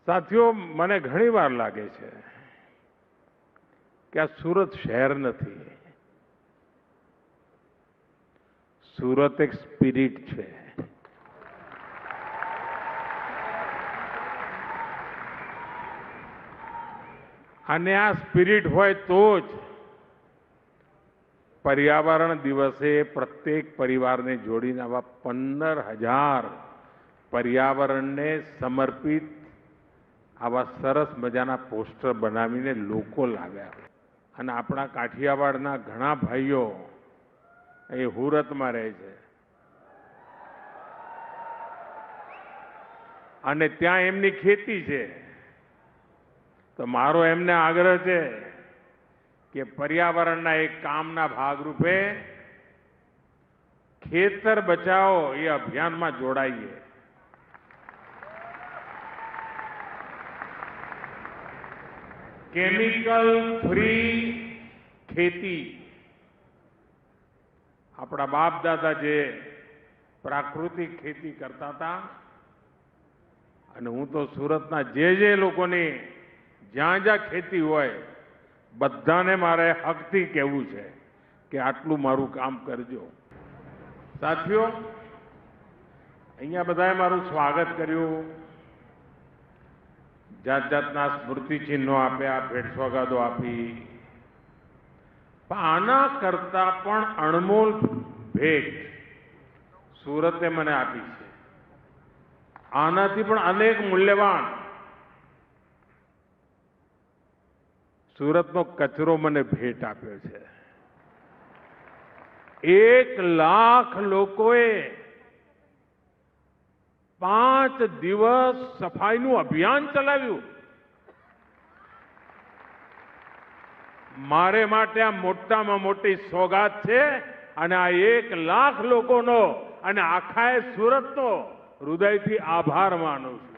સાથીઓ, મને ઘણીવાર લાગે છે કે આ સુરત શહેર નથી, સુરત એક સ્પિરિટ છે. અને આ સ્પિરિટ હોય તો જ પર્યાવરણ દિવસે પ્રત્યેક પરિવારને જોડીને આવા 15,000 પર્યાવરણને સમર્પિત આવા સરસ મજાના પોસ્ટર બનાવીને લોકો લાવ્યા. અને આપણા કાઠિયાવાડના ઘણા ભાઈઓ અહીં હુરતમાં રહે છે અને ત્યાં એમની ખેતી છે. તો મારો એમને આગ્રહ છે કે પર્યાવરણના એક કામના ભાગરૂપે ખેતર બચાવો એ અભિયાનમાં જોડાઈએ. કેમિકલ ફ્રી ખેતી, આપણા બાપ દાદા જે પ્રાકૃતિક ખેતી કરતા હતા, અને હું તો સુરતના જે લોકોની જ્યાં જ્યાં ખેતી હોય બધાને મારે હકથી કહેવું છે કે આટલું મારું કામ કરજો. સાથીઓ, અહીંયા બધાએ મારું સ્વાગત કર્યું, જાત જાતના સ્મૃતિ ચિહ્નો આપ્યા, ભેટ સોગાદો આપી. પણ આના કરતા પણ અણમોલ ભેટ સુરતે મને આપી છે. આનાથી પણ અનેક મૂલ્યવાન સુરતનો કચરો મને ભેટ આપ્યો છે. 1 લાખ લોકોએ 5 દિવસ સફાઈનું અભિયાન ચલાવ્યું. મારે માટે આ મોટામાં મોટી સોગાત છે અને આ 1 લાખ લોકોનો અને આખા સુરતનો હૃદયથી આભાર માનું છું.